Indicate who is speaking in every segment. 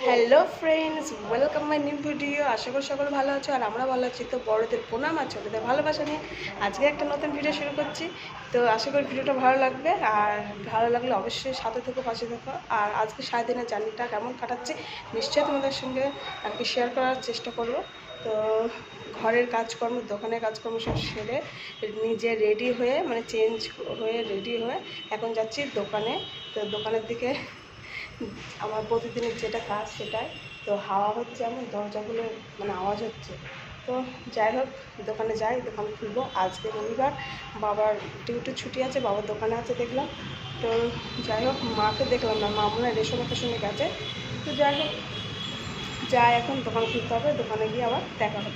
Speaker 1: Hello friends, welcome my new video. আশা করি সকলে ভালো আছো আর আমরা ভালো আছি। তো বড়দের প্রণাম আর ছোটদের ভালোবাসা নিয়ে আজকে একটা নতুন ভিডিও শুরু করছি। তো আশা করি ভিডিওটা ভালো লাগবে, আর ভালো লাগলে অবশ্যই সাথে থেকো, পাশে থেকো। আর আজকে সারাদিনের জার্নিটা কেমন কাটাচ্ছি নিশ্চয়ই তোমাদের সঙ্গে আর কি শেয়ার করার চেষ্টা করব। তো ঘরের কাজকর্ম, দোকানের কাজকর্ম সব সেরে নিজে রেডি হয়ে, মানে চেঞ্জ হয়ে রেডি হয়ে এখন যাচ্ছি দোকানে। তো দোকানের দিকে আমার প্রতিদিনের যেটা কাজ সেটাই। তো হাওয়া হচ্ছে, এমন দরজাগুলো মানে আওয়াজ হচ্ছে। তো যাই হোক, দোকানে যাই, দোকান খুলবো। আজকে রবিবার, বাবার ডিউটি ছুটি আছে, বাবার দোকানে আছে দেখলাম। তো যাই হোক, মাকে দেখলাম না, মা মনে হয় রেশন সঙ্গে গেছে। তো যাই হোক, যাই, এখন দোকান খুলতে হবে, দোকানে গিয়ে আবার দেখা হবে।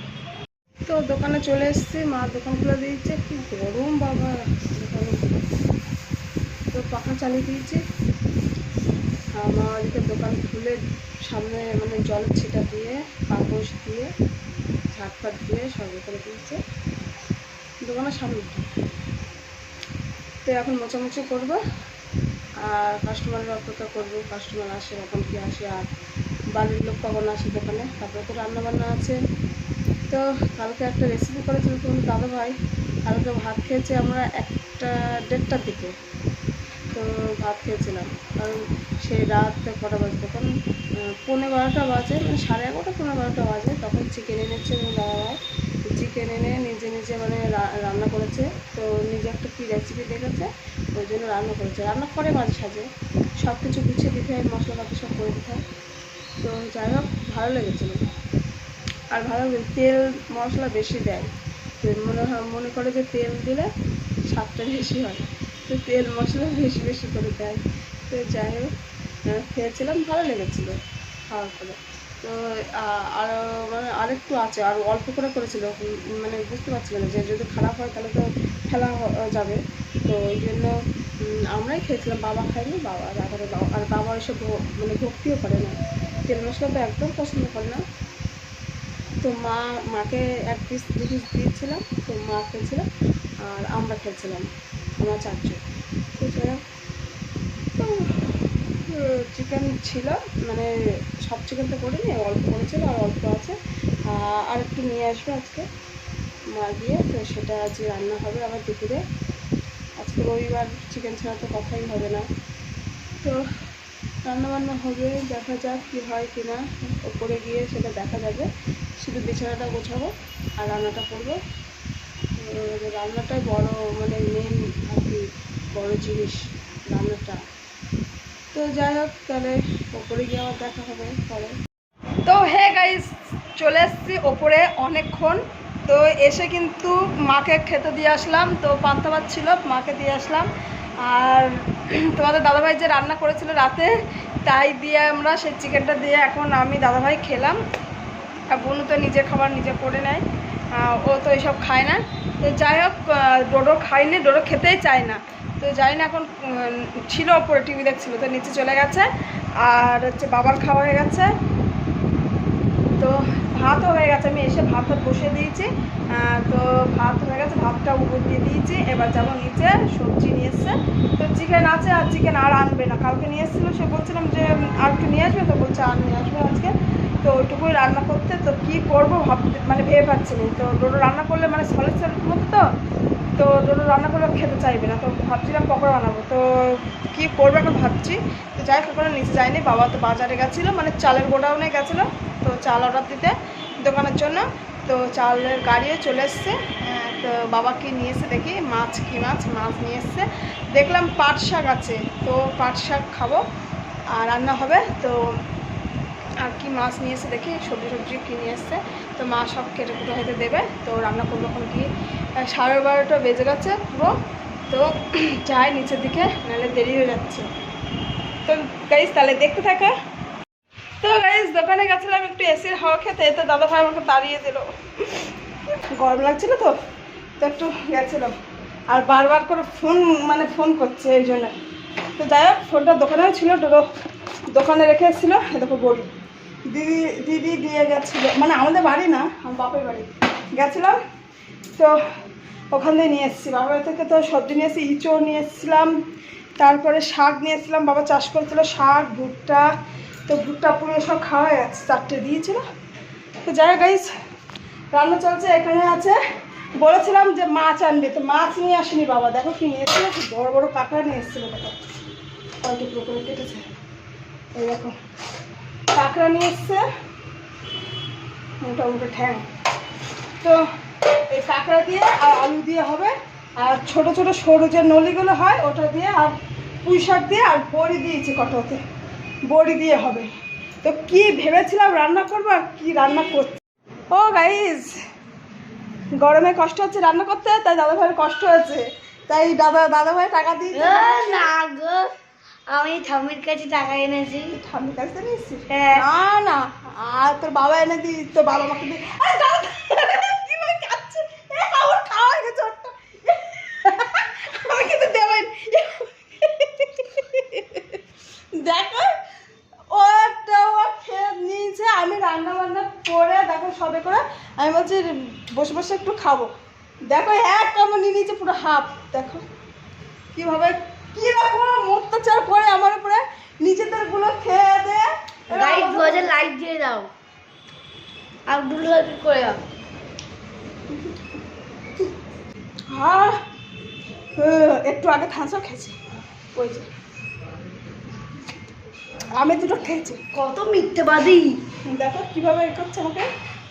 Speaker 1: তো দোকানে চলে এসেছি, মা দোকান খুলে দিয়েছে। কি গরম বাবা দোকানে! তো পাখা চালিয়ে দিয়েছি। আমাদেরকে দোকান খুলে সামনে মানে জলের ছিটা দিয়ে, পাপোশ দিয়ে, ঝাটপাট দিয়ে সব করে দিয়েছে দোকানের সামনে। তো এখন মোছামুছি করবো আর কাস্টমারের অপেক্ষা করবো, কাস্টমার আসে এখন কি আসে, আর বাড়ির লোক কখন আসে দোকানে। তারপরে তো রান্নাবান্না আছে। তো কালকে একটা রেসিপি করেছিল তোমার দাদাভাই। কালকে ভাত খেয়েছি আমরা 1টা 1:30টার দিকে। তো ভাত খেয়েছিলাম, কারণ সেই রাত কটা বাজে তখন, 11:15 বাজে, মানে 11:30 11:15 বাজে। তখন চিকেন এনেছে এবং দাদাভাই চিকেন এনে নিজে নিজে মানে রান্না করেছে। তো নিজে একটা কী রেসিপি দেখেছে, ওই জন্য রান্না করেছে। রান্না করে মাঝে সাঝে সব কিছু গুছিয়ে দিতে হয়, মশলাপাতি সব করে দিতে হয়। তো যাই হোক, ভালো লেগেছিলো। আর ভালো তেল মশলা বেশি দেয়। মনে করে যে তেল দিলে স্বাদটা বেশি হয়, তো তেল মশলা বেশি বেশি করে দেয়। তো যাই হোক, খেয়েছিলাম, ভালো লেগেছিলো খাওয়ার পরে। তো আরও মানে আরেকটু আছে, আর অল্প করে করেছিল, মানে বুঝতে পারছিল না যে যদি খারাপ হয় তাহলে তো ফেলা যাবে। তো ওই জন্য আমরাই খেয়েছিলাম, বাবা খায়নি, বাবা রাখারে বাবা, আর বাবা ওইসব মানে ভক্তিও করে না, তেল মশলা তো একদম পছন্দ করে না। তো মাকে 1 পিস 2 পিস দিয়েছিলাম, তো মা খেয়েছিলাম আর আমরা খেয়েছিলাম, আমরা 4 জন। তো যারা তো চিকেন ছিল, মানে সব চিকেন তো করিনি, অল্প করেছিল আর অল্প আছে। আর একটু নিয়ে আসবে আজকে মা গিয়ে। তো সেটা আজকে রান্না হবে আবার দুপুরে। আজকে রবিবার, চিকেন ছাড়া তো কথাই হবে না। তো রান্নাবান্না হবে, দেখা যাক কী হয় কি না, ওপরে গিয়ে সেটা দেখা যাবে। শুধু বিছানাটা গোছাবো আর রান্নাটা করবো। রান্নাটাই বড়, মানে মেন আর কি, বড় জিনিস রান্নাটা। তো যাই হোক, তাহলে ওপরে গিয়ে আবার দেখা হবে পরে। তো হে গাইস, চলে এসেছি ওপরে অনেকক্ষণ। তো এসে কিন্তু মাকে খেতে দিয়ে আসলাম। তো পান্তা ভাত ছিল, মাকে দিয়ে আসলাম। আর তোমাদের দাদাভাই যে রান্না করেছিল রাতে, তাই দিয়ে আমরা সেই চিকেনটা দিয়ে এখন আমি দাদাভাই খেলাম। আর বোনও তো নিজের খাবার নিজে করে নেয়, ও তো এইসব খায় না। তো যাই হোক, ডোডো খাইনি, ডোডো খেতেই চায় না। তো যাই না, এখন ছিল ওপরে টিভি দেখছিল, তো নিচে চলে গেছে। আর হচ্ছে বাবার খাওয়া হয়ে গেছে। তো ভাতও হয়ে গেছে, আমি এসে ভাত বসিয়ে দিয়েছি। তো ভাত হয়ে গেছে, ভাতটা উপর দিয়ে দিয়েছি। এবার যাবো নিচে, সবজি নিয়ে এসছে। তো চিকেন আছে, আর চিকেন আর আনবে না, কালকে নিয়ে এসেছিলো, সে বলছিলাম যে আর একটু নিয়ে আসবে, তো বলছে আর নিয়ে আসবে আজকে। তো ওইটুকুই রান্না করতে, তো কী করবো ভাবতে মানে ভেবে পাচ্ছি না। তো ডোডো রান্না করলে মানে সলিড সলিড মতো, তো ডোডো রান্না করলে খেতে চাইবে না। তো ভাবছিলাম পকোড়া বানাবো, তো কী করবো এখন ভাবছি। তো যাই হোক, করে নিচে যায়নি, বাবা তো বাজারে গেছিলো, মানে চালের গোডাউনে গেছিলো, তো চাল অর্ডার দিতে দোকানের জন্য। তো চালের গাড়িও চলে এসছে। তো বাবা কি নিয়ে এসে দেখি, মাছ, কি মাছ নিয়ে এসছে। দেখলাম পাট শাক আছে, তো পাট শাক খাবো আর রান্না হবে। তো আর কি মাছ নিয়ে এসে দেখি, সবজি কী নিয়ে এসছে। তো মা সব কেটে কুটে হয়তো দেবে, তো রান্না করবো। এখন কি 12:30 বেজে গেছে পুরো। তো যাই নিচের দিকে, নাহলে দেরি হয়ে যাচ্ছে। তো গাইস তাহলে দেখতে থাকে। তো গাইস দোকানে গেছিলাম একটু এসির হাওয়া খেতে, তো দাদাভাই আমাকে তাড়িয়ে দিল, গরম লাগছিল। তো তো একটু গেছিলাম, আর বারবার করে ফোন করছে এই জন্য। তো যাই হোক, ফোনটা দোকানেও ছিল, দোকানে রেখে এসেছিলো। দেখো বলি, দিদি দিয়ে গেছিলো, মানে আমাদের বাড়ি না, আমার বাপের বাড়ি গেছিলাম। তো ওখান থেকে নিয়ে এসেছি, বাবার থেকে। তো সবজি নিয়ে এসেছি, ইঁচড় নিয়ে এসেছিলাম, তারপরে শাক নিয়ে এসেছিলাম, বাবা চাষ করেছিল শাক, ভুট্টা, তো ভুট্টা পুরো সব খাওয়া গেছে, 4টে দিয়েছিল। তো যাই হোক গাইস, রান্না চলছে। এখানে আছে, বলেছিলাম যে মাছ আনবে, তো মাছ নিয়ে আসেনি বাবা। দেখো কি নিয়ে এসেছিল, বড় বড় কাঁকড়া নিয়ে এসেছিলো। দেখো কয়টি পুরো করে কেটেছে, এইরকম কাঁকড়া নিয়ে এসছে, মোটামুটি ঠ্যাং। তো এই কাঁকড়া দিয়ে আর আলু দিয়ে হবে, আর ছোট ছোট সরু যে নলিগুলো হয় ওটা দিয়ে, আর পুঁই শাক দিয়ে, আর বড়ি দিয়েছি কটোতে, বড়ি দিয়ে হবে। তো কি ভেবেছিলাম রান্না করবো, আর কি রান্না করছি। ও গাইস, গরমে কষ্ট হচ্ছে রান্না করতে, তাই দাদা ভাইয়ের কষ্ট হয়েছে, তাই দাদা ভাই টাকা দিয়ে।
Speaker 2: না গো, আমি ঠাম্মির কাছে টাকা এনেছি।
Speaker 1: ঠাম্মির কাছে নিয়েছিস?
Speaker 2: হ্যাঁ।
Speaker 1: না না, আর তোর বাবা এনে দি, তোর বাবা মাকে দি। কিভাবে কাচ্ছে, আমার খাওয়া হয়ে গেছে ওটা, আমি কিন্তু দেবেন। দেখো ওটা ও খেয়ে নিয়েছে, আমি রান্না বান্না করে দেখো সবে করে, আমি বলছি বসে বসে একটু খাবো। দেখো এক কামড় নিয়ে নিয়েছে পুরো হাফ। দেখো কিভাবে কিরকম অত্যাচার করে আমার উপরে, নিজেদের গুলো খেয়ে দেয়।
Speaker 2: গাইড গজে লাইক দিয়ে দাও, আব্দুল হাবিব করে দাও।
Speaker 1: হ্যাঁ, একটু আগে থানসাও খেয়েছি, ওই যে আমি দুটো খেয়েছি।
Speaker 2: কত মিথ্যেবাদী,
Speaker 1: দেখো কিভাবে এ করছে, আমাকে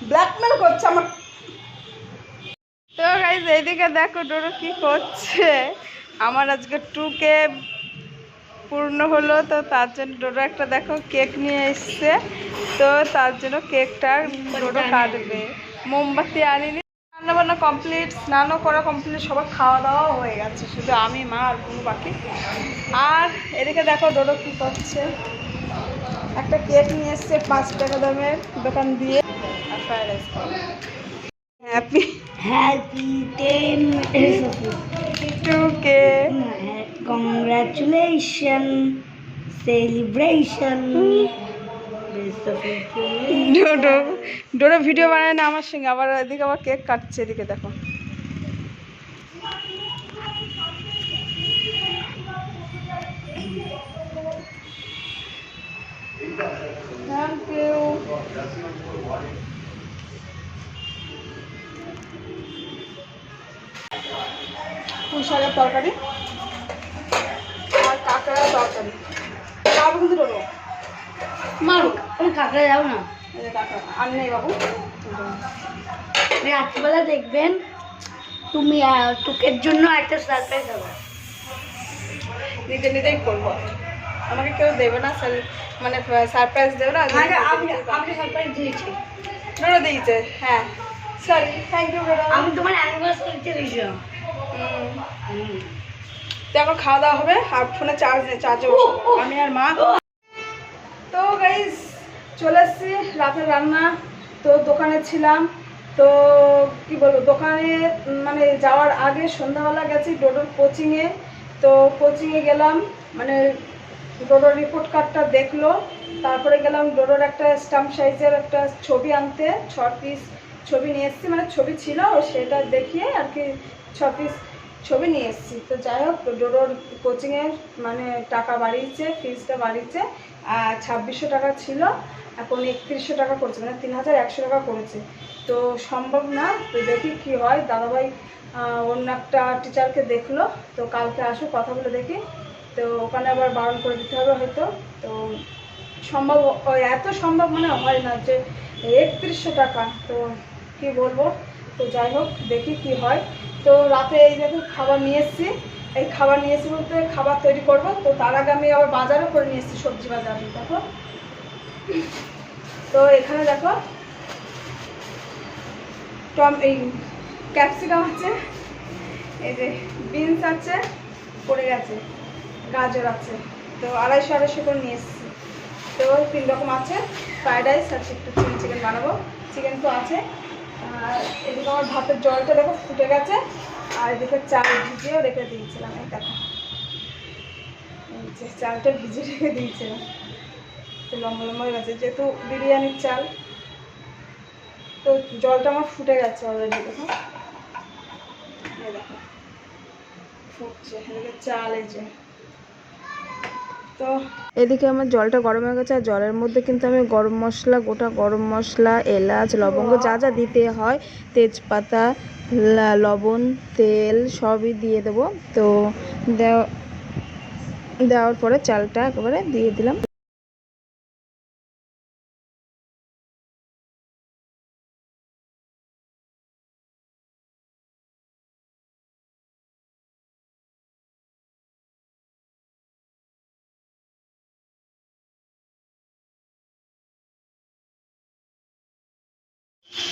Speaker 1: ব্ল্যাকমেল করছে আমার। তো গাইজ এইদিকে দেখো ডোরো কি করছে। আমার আজকে 2K পূর্ণ হলো, তো তার জন্য ডোরো একটা দেখো কেক নিয়ে এসছে, তো তার জন্য কেকটা ডোরো কাটবে। মোমবাতি আনিনি। রান্নাবান্না কমপ্লিট, স্নানও করা কমপ্লিট, সবার খাওয়া দাওয়া হয়ে গেছে, শুধু আমি, মা আর কোনো বাকি। আর এদিকে দেখো ডোরো কি করছে, একটা কেক নিয়ে এসছে 5 টাকা দামের দোকান দিয়ে, আর fried rice. Happy
Speaker 2: happy 10
Speaker 1: 2K,
Speaker 2: congratulation, celebration.
Speaker 1: ডোডো ডোডো ভিডিও বানায় না আমার সঙ্গে, আবার এদিকে আবার কেক কাটছে। এদিকে দেখো থ্যাংক ইউ। পুঁই শাকের তরকারি আর কাঁকড়ার তরকারি। বাবু কিন্তু ডোডো
Speaker 2: মারো, তুমি কাকড়া যাও না।
Speaker 1: এই যে কাঁকড়া আর নেই বাবু।
Speaker 2: রাত্রিবেলা দেখবেন তুমি টুকের জন্য একটা সারপ্রাইজ হবে।
Speaker 1: নিজে নিজেই করবো, আমাকে কেউ দেবে না, মানে সারপ্রাইজ দেবে না।
Speaker 2: আমি সারপ্রাইজ দিয়েছি,
Speaker 1: ডোডো দিয়েছে। হ্যাঁ সরি, থ্যাংক ইউ ডোডো।
Speaker 2: আমি তোমার অ্যানিভার্সারিতে দিয়েছিলাম।
Speaker 1: তো এখন খাওয়া দাওয়া হবে, আর ফোনে চার্জে বসাবো আমি আর মা। তো গাইস চলে এসছি রাতের রান্না। তো দোকানে ছিলাম, তো কি বলবো, দোকানে মানে যাওয়ার আগে সন্ধ্যাবেলা গেছি ডোডোর কোচিংয়ে। তো কোচিংয়ে গেলাম, মানে ডোডোর রিপোর্ট কার্ডটা দেখলো, তারপরে গেলাম ডোডোর একটা স্টাম্প সাইজের একটা ছবি আনতে। 6 পিস ছবি নিয়ে এসেছি, মানে ছবি ছিল সেটা দেখিয়ে আর কি 6 পিস ছবি নিয়ে এসেছি। তো যাই হোক, ডোডোর কোচিংয়ের মানে টাকা বাড়িয়েছে, ফিজটা বাড়িয়েছে। 2600 টাকা ছিল, এখন 3100 টাকা করেছে, মানে 3100 টাকা করেছে। তো সম্ভব না, তো দেখি কি হয়। দাদাভাই অন্য একটা টিচারকে দেখলো, তো কালকে আসো কথা বলে দেখি। তো ওখানে আবার বারণ করে দিতে হবে হয়তো। তো সম্ভব, এত সম্ভব মানে হয় না যে 3100 টাকা, তো কি বলবো। তো যাই হোক দেখি কি হয়। তো রাতে এই দেখো খাবার নিয়ে এসেছি, এই খাবার নিয়ে এসেছি বলতে খাবার তৈরি করব। তো তার আগে আমি আবার বাজারও করে নিয়ে এসেছি, সবজি বাজার। দেখো তো এখানে দেখো এই ক্যাপসিকাম আছে, এই যে বিনস আছে পড়ে গেছে, গাজর আছে। তো 250 করে নিয়ে এসেছি। তো 3 রকম আছে, ফ্রাইড রাইস আর একটু চিলি চিকেন বানাবো। চিকেন তো আছে। আর এদিকে আমার ভাতের জলটা দেখো ফুটে গেছে, আর এদিকে চাল ভিজিয়েও রেখে দিয়েছিলাম। এই দেখো এই যে চালটা ভিজিয়ে রেখে দিয়েছিলাম, তো লম্বা লম্বা হয়ে গেছে যেহেতু বিরিয়ানির চাল। তো জলটা আমার ফুটে গেছে অলরেডি। দেখো এই দেখো ফুটছে, এদিকে চাল এই যে। তো এদিকে আমার জলটা গরম হয়ে গেছে, আর জলের মধ্যে কিন্তু আমি গরম মশলা, গোটা গরম মশলা, এলাচ, লবঙ্গ যা যা দিতে হয়, তেজপাতা, লবণ, তেল সবই দিয়ে দেবো। তো দেওয়ার পরে চালটা একেবারে দিয়ে দিলাম।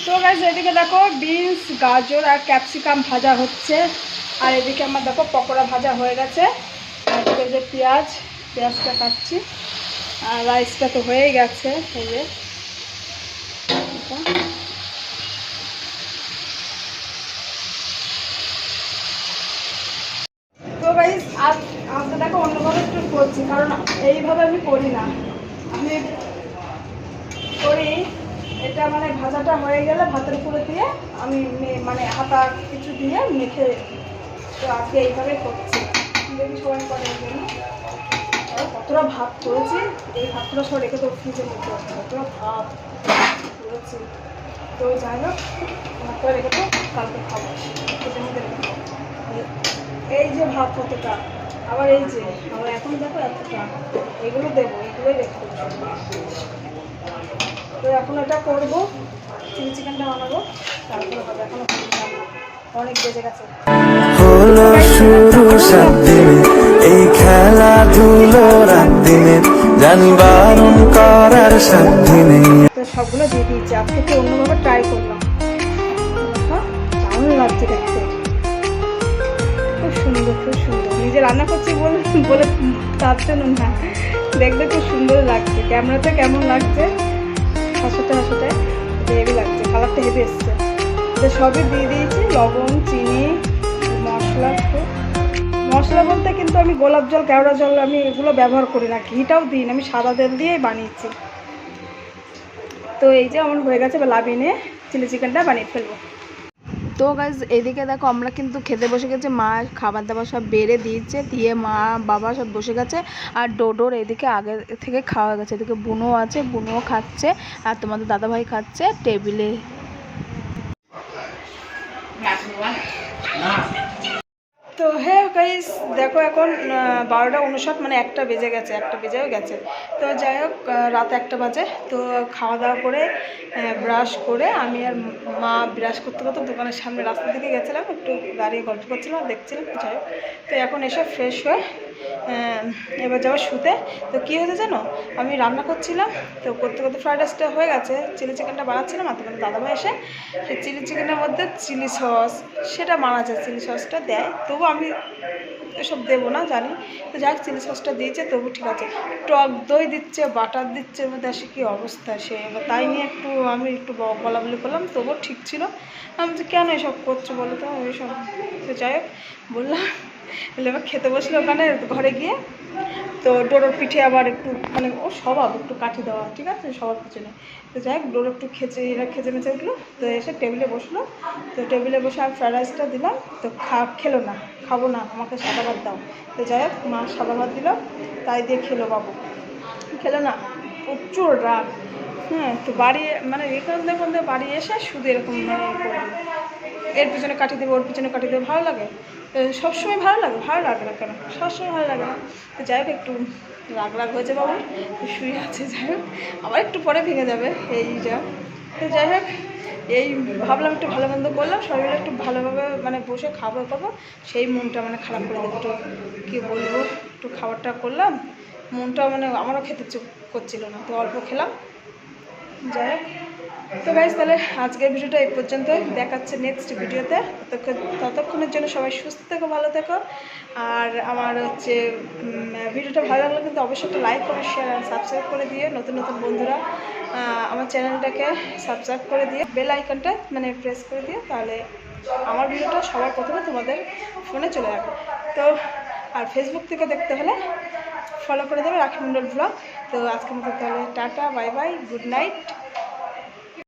Speaker 1: তো গাইস এদিকে দেখো বিনস, গাজর আর ক্যাপসিকাম ভাজা হচ্ছে, আর এদিকে আমার দেখো পকোড়া ভাজা হয়ে গেছে। এদিকে যে পেঁয়াজটা কাটছি, আর রাইসটা তো হয়েই গেছে। এই যে তো গাইস আজকে দেখো অন্যভাবে একটু করছি, কারণ এইভাবে আমি করি না। আমি করি এটা মানে ভাজাটা হয়ে গেলে ভাতের উপরে দিয়ে আমি মানে হাতা কিছু দিয়ে মেখে, তো আজকে এইভাবে করছি। দেখি সবাই করে কতটা ভাত করেছি, এই ভাতটা সব রেখে তো ফ্রিজের মধ্যে কতটা ভাত করেছি। তো যাই হোক ভাতটা রেখে তো কালকে খাবো, ফ্রিজের মধ্যে রেখে খাবো। এই যে ভাত কতটা, আবার এই যে আবার এখন দেখো এতটা, এগুলো দেবো, এগুলোই রেখে দেবো। তো এখন এটা করবো, চিলি চিকেনটা বানাবো, তারপরে হবে। এখনো অনেক বেজে গেছে।
Speaker 3: হলো শুরু 7 দিনে এই খেলাধুলো রাত দিনে, জানি বারণ করার সাধ্য নেই।
Speaker 1: তো সবগুলো দিয়ে দিয়েছি, আজকে একটু অন্যভাবে ট্রাই করলাম। দারুণ লাগছে দেখতে, খুব সুন্দর খুব সুন্দর। নিজে রান্না করছি বলে তার জন্য না, দেখতে খুব সুন্দর লাগছে। ক্যামেরাতে কেমন লাগছে, হাসতে হেভি লাগছে, কালারটা হেভি এসছে। তো সবই দিয়ে দিয়েছি, লবণ, চিনি, মশলা বলতে কিন্তু আমি গোলাপ জল, কেওড়া জল আমি এগুলো ব্যবহার করি না, ঘিটাও দিই না, আমি সাদা তেল দিয়েই বানিয়েছি। তো এই যে আমার হয়ে গেছে, লাভিয়ে নিয়ে চিলি চিকেনটা বানিয়ে ফেলবো। তো গাইজ এদিকে দেখো আমরা কিন্তু খেতে বসে গেছে, মা খাবার দাবার সব বেড়ে দিয়েছে, দিয়ে মা বাবা সব বসে গেছে, আর ডোডোর এদিকে আগে থেকে খাওয়া গেছে। এদিকে বুনো আছে, বুনোও খাচ্ছে, আর তোমাদের দাদাভাই খাচ্ছে টেবিলে। তো হ্যাঁ গাইস দেখো এখন 12:59, মানে 1টা বেজে গেছে, 1টা বেজেও গেছে। তো যাই হোক রাত 1টা বাজে। তো খাওয়া দাওয়া করে ব্রাশ করে আমি আর মা ব্রাশ করতে করতে দোকানের সামনে রাস্তার দিকে গেছিলাম, একটু দাঁড়িয়ে গল্প করছিলাম, দেখছিলাম। যাই হোক তো এখন এসে ফ্রেশ হয়ে এবার যাবো শুতে। তো কী হয়েছে জানো, আমি রান্না করছিলাম, তো করতে করতে ফ্রাইড রাইসটা হয়ে গেছে, চিলি চিকেনটা বানাচ্ছিলাম, আর তখন দাদাভাই এসে সেই চিলি চিকেনের মধ্যে চিলি সস সেটা মানা যায়, চিলি সসটা দেয়, তবু আমি এসব দেবো না জানি। তো যাই হোক চিলি সসটা দিয়েছে, তবু ঠিক আছে। টক দই দিচ্ছে, বাটার দিচ্ছে, এর মধ্যে আসে কী অবস্থা সে, এবার তাই নিয়ে আমি একটু বলাবলি করলাম, তবুও ঠিক ছিল। আমি যে কেন এসব করছো বলো তো এইসব। তো যাই হোক বললাম, এবার খেতে বসলে ওখানে ঘরে গিয়ে, তো ডোরোর পিঠে আবার একটু মানে ও স্বভাব একটু কাঠি দেওয়া, ঠিক আছে, সবার পিছনে। তো যাই হোক ডোরো একটু খেচে মেচে উঠলো, তো এসে টেবিলে বসলো। তো টেবিলে বসে আমি ফ্রাইড রাইসটা দিলাম, তো খেলো না, খাবো না, আমাকে সাদা ভাত দাও। তো যাই হোক মা সাদা ভাত দিল, তাই দিয়ে খেলো বাবু, খেলো না, প্রচুর রাগ। হ্যাঁ তো বাড়ি মানে এখান থেকে বাড়ি এসে শুধু এরকম মানে এর পিছনে কাটি দেবো, ওর পিছনে কাটি দেবো, ভালো লাগে সবসময়, ভালো লাগে না কেন, সবসময় ভালো লাগে না। তো যাই হোক একটু রাগ হয়েছে বাবু, শুয়ে আছে। যাই হোক আবার একটু পরে ভেঙে যাবে এই যা। তো যাই হোক এই ভাবলাম একটু ভালো মন্দ করলাম, সবাই মিলে একটু ভালোভাবে মানে বসে খাবার করবো, সেই মনটা মানে খারাপ করে দেবো, একটু কী বলবো, একটু খাবারটা করলাম, মনটা মানে আমারও খেতে করছিল না, তো অল্প খেলাম। যাই হোক তো গাইস তাহলে আজকের ভিডিওটা এই পর্যন্তই, দেখাচ্ছে নেক্সট ভিডিওতে। ততক্ষণের জন্য সবাই সুস্থ থেকো, ভালো থেকো। আর আমার হচ্ছে ভিডিওটা ভালো লাগলে কিন্তু অবশ্যই একটা লাইক করে, শেয়ার আর সাবস্ক্রাইব করে দিয়ে, নতুন নতুন বন্ধুরা আমার চ্যানেলটাকে সাবস্ক্রাইব করে দিয়ে বেল আইকনটা মানে প্রেস করে দিয়ে, তাহলে আমার ভিডিওটা সবার প্রথমে তোমাদের ফোনে চলে যাবে। তো আর ফেসবুক থেকে দেখতে হলে ফলো করে দেবে রাখি মণ্ডল ব্লগ। তো আজকের মতো তাহলে tata, bye bye, good night.